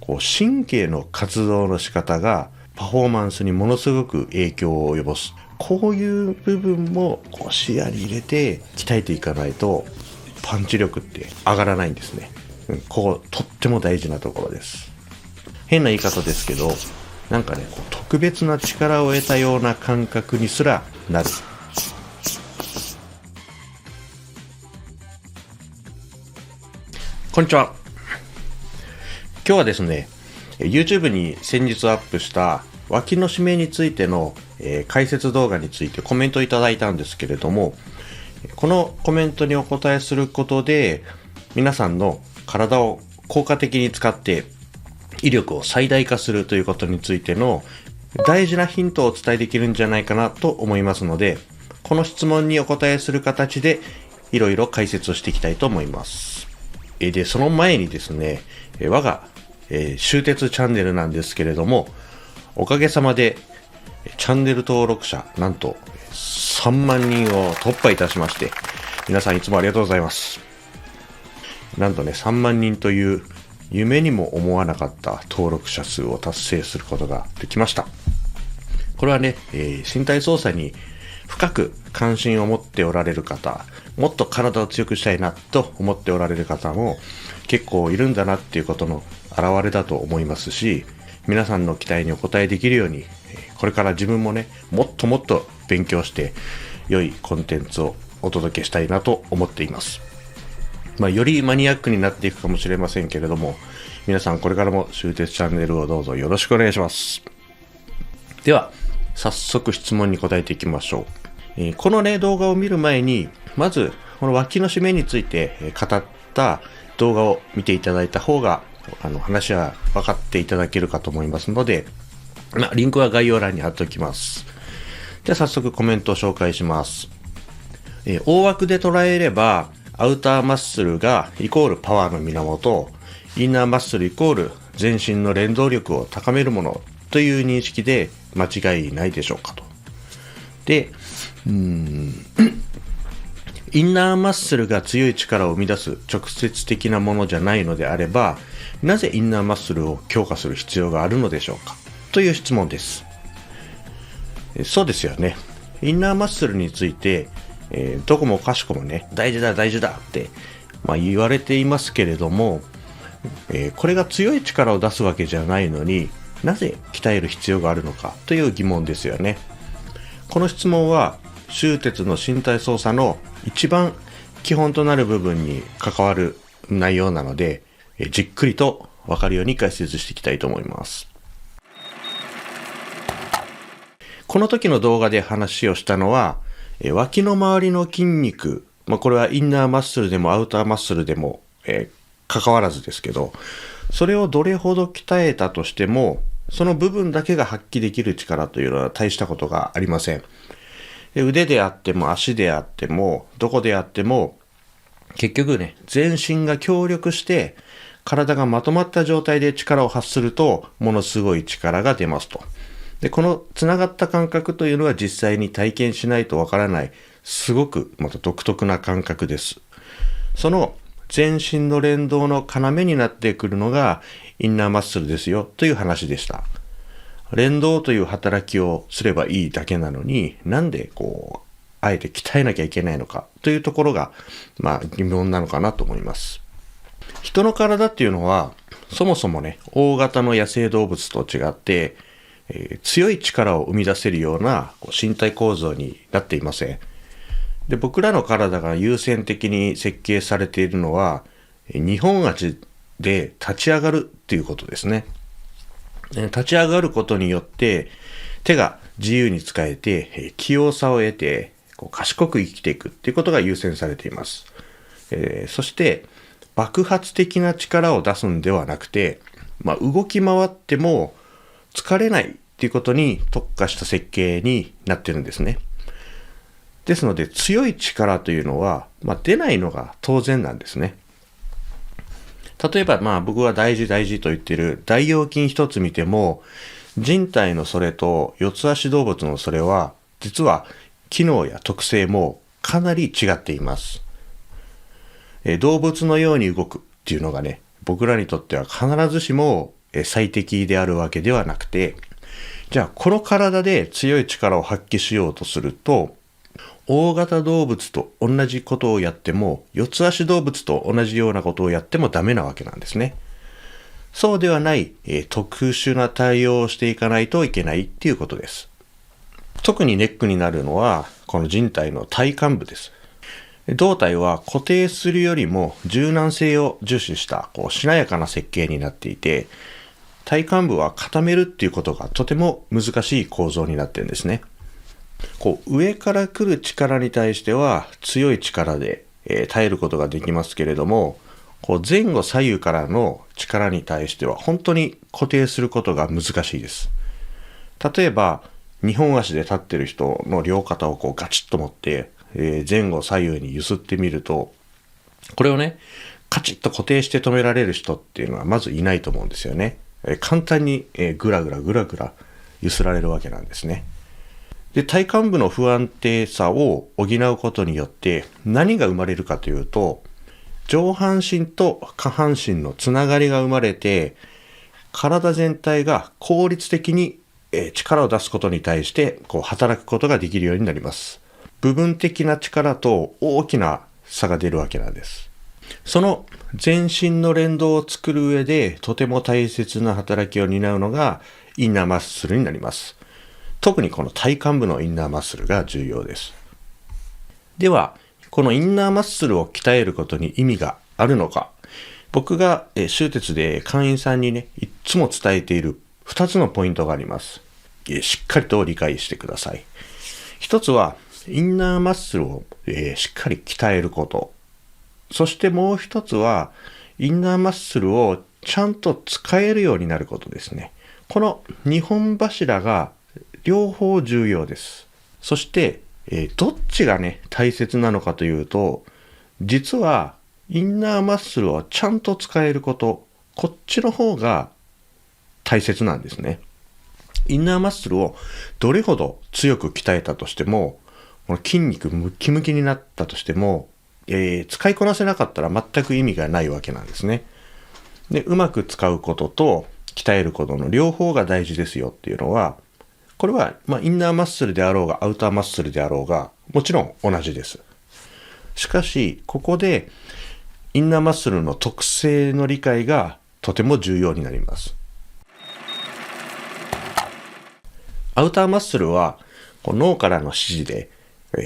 神経の活動の仕方がパフォーマンスにものすごく影響を及ぼす。こういう部分も視野に入れて鍛えていかないとパンチ力って上がらないんですね。とっても大事なところです。変な言い方ですけど、なんかね、特別な力を得たような感覚にすらなる。こんにちは。今日はですね、YouTube に先日アップした脇の締めについての、解説動画についてコメントいただいたんですけれども、このコメントにお答えすることで皆さんの体を効果的に使って威力を最大化するということについての大事なヒントをお伝えできるんじゃないかなと思いますので、この質問にお答えする形でいろいろ解説をしていきたいと思います。で、その前にですね、我が終鉄チャンネルなんですけれども、おかげさまでチャンネル登録者なんと3万人を突破いたしまして、皆さんいつもありがとうございます。なんとね、3万人という夢にも思わなかった登録者数を達成することができました。これはね、身体操作に深く関心を持っておられる方、もっと体を強くしたいなと思っておられる方も結構いるんだなっていうことの表れだと思いますし、皆さんの期待にお応えできるように、これから自分もね、もっともっと勉強して良いコンテンツをお届けしたいなと思っています。よりマニアックになっていくかもしれませんけれども、皆さんこれからも終鉄チャンネルをどうぞよろしくお願いします。では早速質問に答えていきましょう。このね、動画を見る前にまずこの脇の締めについて語った動画を見ていただいた方が話は分かっていただけるかと思いますので、リンクは概要欄に貼っておきます。では早速コメントを紹介します。大枠で捉えればアウターマッスルがイコールパワーの源、インナーマッスルイコール全身の連動力を高めるものという認識で間違いないでしょうかと。で、インナーマッスルが強い力を生み出す直接的なものじゃないのであれば、なぜインナーマッスルを強化する必要があるのでしょうかという質問です。そうですよね。インナーマッスルについてどこもかしこもね、大事だって、言われていますけれども、これが強い力を出すわけじゃないのになぜ鍛える必要があるのかという疑問ですよね。この質問は終鉄の身体操作の一番基本となる部分に関わる内容なので、じっくりと分かるように解説していきたいと思います。この時の動画で話をしたのは脇の周りの筋肉、これはインナーマッスルでもアウターマッスルでも、関わらずですけど、それをどれほど鍛えたとしてもその部分だけが発揮できる力というのは大したことがありません。腕であっても足であってもどこであっても結局ね、全身が協力して体がまとまった状態で力を発するとものすごい力が出ますと。で、このつながった感覚というのは実際に体験しないとわからないすごくまた独特な感覚です。その全身の連動の要になってくるのがインナーマッスルですよという話でした。連動という働きをすればいいだけなのに、なんであえて鍛えなきゃいけないのかというところが疑問なのかなと思います。人の体っていうのはそもそもね、大型の野生動物と違って強い力を生み出せるような身体構造になっていません。で、僕らの体が優先的に設計されているのは2本足で立ち上がるっていうことですね。立ち上がることによって手が自由に使えて器用さを得て賢く生きていくっていうことが優先されています。そして爆発的な力を出すんではなくて、動き回っても疲れないっていうことに特化した設計になってるんですね。ですので強い力というのは、出ないのが当然なんですね。例えば僕は大事と言っている大腰筋一つ見ても、人体のそれと四つ足動物のそれは実は機能や特性もかなり違っています。動物のように動くっていうのがね、僕らにとっては必ずしも最適であるわけではなくて、じゃあこの体で強い力を発揮しようとすると、大型動物と同じことをやっても、四つ足動物と同じようなことをやってもダメなわけなんですね。そうではない、特殊な対応をしていかないといけないっていうことです。特にネックになるのは、この人体の体幹部です。胴体は固定するよりも柔軟性を重視したしなやかな設計になっていて、体幹部は固めるっていうことがとても難しい構造になってるんですね。上から来る力に対しては強い力で、耐えることができますけれども、前後左右からの力に対しては本当に固定することが難しいです。例えば2本足で立ってる人の両肩をガチッと持って、前後左右に揺すってみると、これをねカチッと固定して止められる人っていうのはまずいないと思うんですよね。簡単にぐらぐら揺すられるわけなんですね。で、体幹部の不安定さを補うことによって何が生まれるかというと、上半身と下半身のつながりが生まれて、体全体が効率的に力を出すことに対して働くことができるようになります。部分的な力と大きな差が出るわけなんです。その全身の連動を作る上でとても大切な働きを担うのがインナーマッスルになります。特にこの体幹部のインナーマッスルが重要です。では、このインナーマッスルを鍛えることに意味があるのか。僕が修鉄で会員さんにね、いつも伝えている2つのポイントがあります。しっかりと理解してください。一つは、インナーマッスルをしっかり鍛えること。そしてもう一つは、インナーマッスルをちゃんと使えるようになることですね。この2本柱が両方重要です。そして、どっちがね、大切なのかというと、実はインナーマッスルをちゃんと使えること、こっちの方が大切なんですね。インナーマッスルをどれほど強く鍛えたとしても、この筋肉ムキムキになったとしても、使いこなせなかったら全く意味がないわけなんですね。で、うまく使うことと鍛えることの両方が大事ですよっていうのは、これは、インナーマッスルであろうがアウターマッスルであろうがもちろん同じです。しかしここでインナーマッスルの特性の理解がとても重要になります。アウターマッスルは脳からの指示で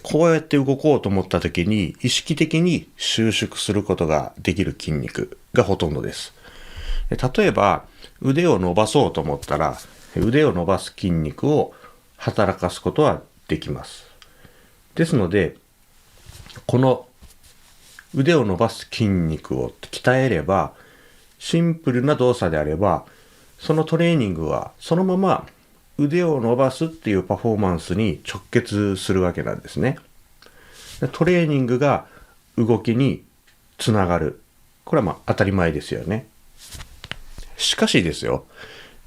こうやって動こうと思った時に意識的に収縮することができる筋肉がほとんどです。例えば腕を伸ばそうと思ったら腕を伸ばす筋肉を働かすことはできます。ですので、この腕を伸ばす筋肉を鍛えれば、シンプルな動作であれば、そのトレーニングはそのまま腕を伸ばすっていうパフォーマンスに直結するわけなんですね。トレーニングが動きにつながる。これは当たり前ですよね。しかしですよ、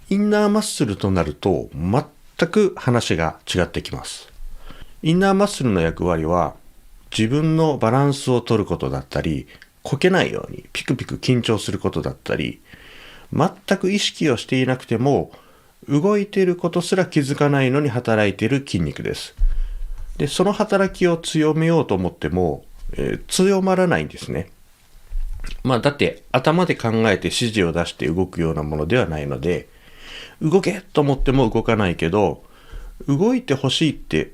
インナーマッスルとなると全く話が違ってきます。インナーマッスルの役割は自分のバランスを取ることだったり、こけないようにピクピク緊張することだったり、全く意識をしていなくても動いていることすら気づかないのに働いている筋肉です。で、その働きを強めようと思っても、強まらないんですね。だって頭で考えて指示を出して動くようなものではないので、動けと思っても動かないけど、動いてほしいって、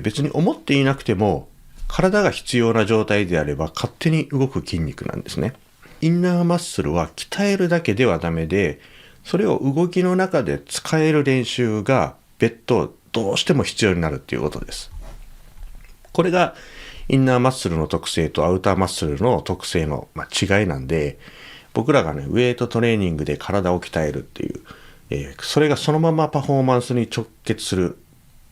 別に思っていなくても体が必要な状態であれば勝手に動く筋肉なんですね。インナーマッスルは鍛えるだけではダメで、それを動きの中で使える練習が別途どうしても必要になるっていうことです。これがインナーマッスルの特性とアウターマッスルの特性の違いなんで、僕らがね、ウェイトトレーニングで体を鍛えるっていう、それがそのままパフォーマンスに直結する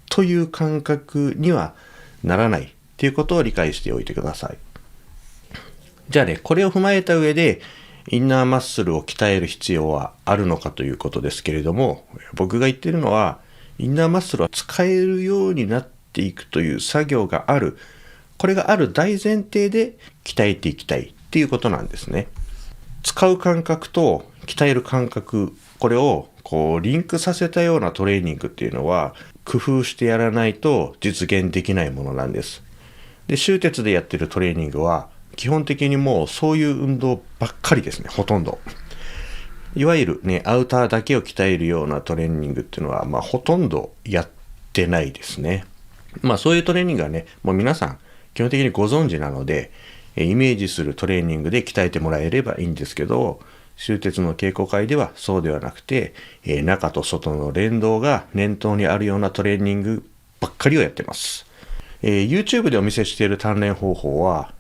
という感覚にはならないっていうことを理解しておいてください。じゃあね、これを踏まえた上でインナーマッスルを鍛える必要はあるのかということですけれども、僕が言っているのはインナーマッスルは使えるようになっていくという作業がある、これがある大前提で鍛えていきたいっていうことなんですね。使う感覚と鍛える感覚これをリンクさせたようなトレーニングっていうのは工夫してやらないと実現できないものなんです。で、終鉄でやってるトレーニングは基本的にもうそういう運動ばっかりですね、ほとんど。いわゆるね、アウターだけを鍛えるようなトレーニングっていうのは、ほとんどやってないですね。そういうトレーニングはね、もう皆さん基本的にご存知なので、イメージするトレーニングで鍛えてもらえればいいんですけど、終鉄の稽古会ではそうではなくて、中と外の連動が念頭にあるようなトレーニングばっかりをやってます。YouTube でお見せしている鍛錬方法は、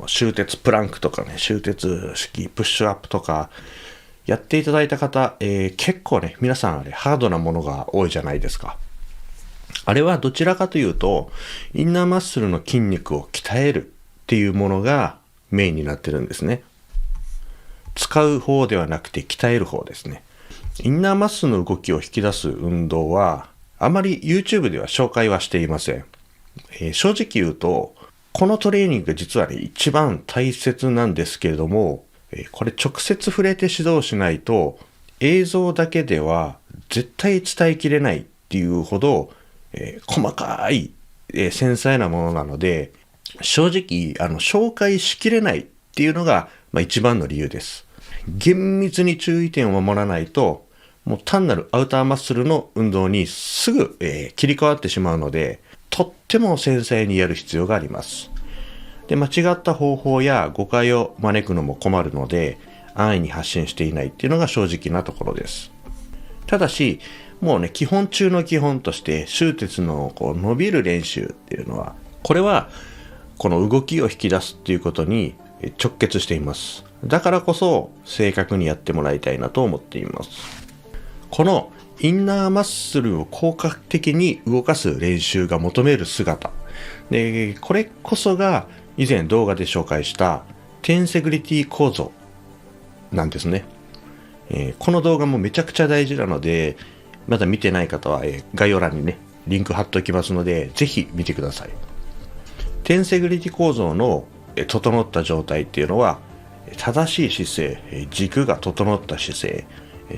終鉄プランクとかね、終鉄式プッシュアップとか、やっていただいた方、結構ね、皆さんハードなものが多いじゃないですか。あれはどちらかというと、インナーマッスルの筋肉を鍛えるっていうものがメインになってるんですね。使う方ではなくて鍛える方ですね。インナーマッスルの動きを引き出す運動は、あまり YouTube では紹介はしていません。正直言うと、このトレーニング実はね、一番大切なんですけれども、これ直接触れて指導しないと、映像だけでは絶対伝えきれないっていうほど、細かい、繊細なものなので、正直紹介しきれないっていうのが、一番の理由です。厳密に注意点を守らないと、もう単なるアウターマッスルの運動にすぐ、切り替わってしまうので、とっても繊細にやる必要があります。で、間違った方法や誤解を招くのも困るので、安易に発信していないっていうのが正直なところです。ただし、もうね、基本中の基本として、終鉄の伸びる練習っていうのは、これはこの動きを引き出すっていうことに直結しています。だからこそ正確にやってもらいたいなと思っています。このインナーマッスルを効果的に動かす練習が求める姿で、これこそが以前動画で紹介したテンセグリティ構造なんですね。この動画もめちゃくちゃ大事なので、まだ見てない方は、概要欄にねリンク貼っておきますので、ぜひ見てください。テンセグリティ構造の整った状態っていうのは、正しい姿勢、軸が整った姿勢、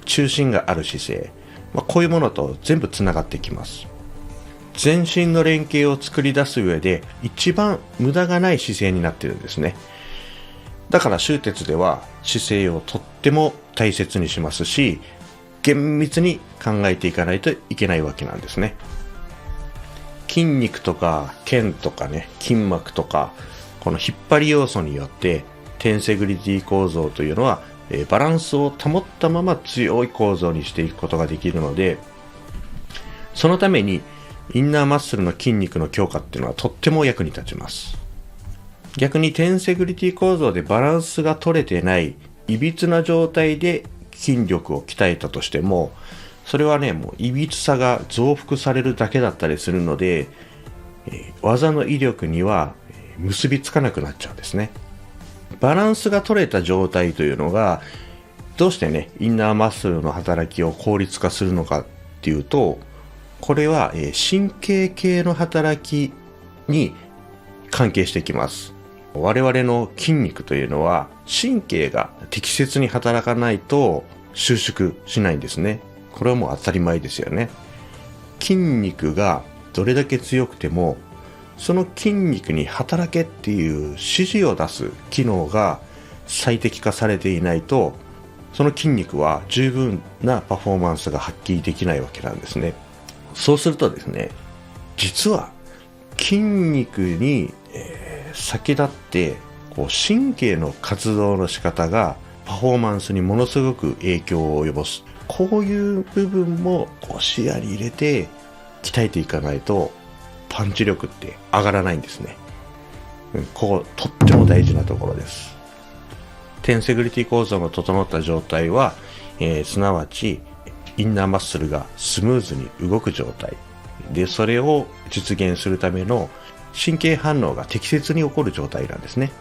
中心がある姿勢、こういうものと全部つながってきます。全身の連携を作り出す上で一番無駄がない姿勢になっているんですね。だから終鉄では姿勢をとっても大切にしますし、厳密に考えていかないといけないわけなんですね。筋肉とか腱とかね、筋膜とか、この引っ張り要素によってテンセグリティ構造というのはバランスを保ったまま強い構造にしていくことができるので、そのためにインナーマッスルの筋肉の強化っていうのはとっても役に立ちます。逆にテンセグリティ構造でバランスが取れてないいびつな状態で筋力を鍛えたとしても、それはね、もういびつさが増幅されるだけだったりするので、技の威力には結びつかなくなっちゃうんですね。バランスが取れた状態というのがどうしてね、インナーマッスルの働きを効率化するのかっていうと、これは神経系の働きに関係してきます。我々の筋肉というのは神経が適切に働かないと収縮しないんですね。これはもう当たり前ですよね。筋肉がどれだけ強くても、その筋肉に働けっていう指示を出す機能が最適化されていないと、その筋肉は十分なパフォーマンスが発揮できないわけなんですね。そうするとですね、実は筋肉に、先立って神経の活動の仕方がパフォーマンスにものすごく影響を及ぼす。こういう部分も視野に入れて鍛えていかないとパンチ力って上がらないんですね。こことっても大事なところです。テンセグリティ構造が整った状態は、すなわちインナーマッスルがスムーズに動く状態で、それを実現するための神経反応が適切に起こる状態なんですね。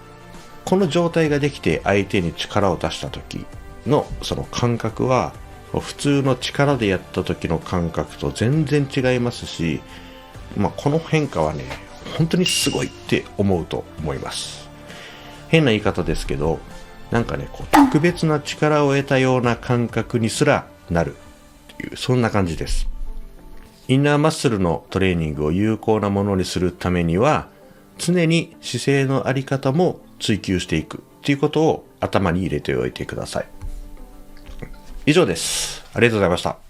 この状態ができて相手に力を出した時のその感覚は、普通の力でやった時の感覚と全然違いますし、この変化はね、本当にすごいって思うと思います。変な言い方ですけど、なんかね、特別な力を得たような感覚にすらなるという、そんな感じです。インナーマッスルのトレーニングを有効なものにするためには、常に姿勢のあり方も追求していくということを頭に入れておいてください。以上です。ありがとうございました。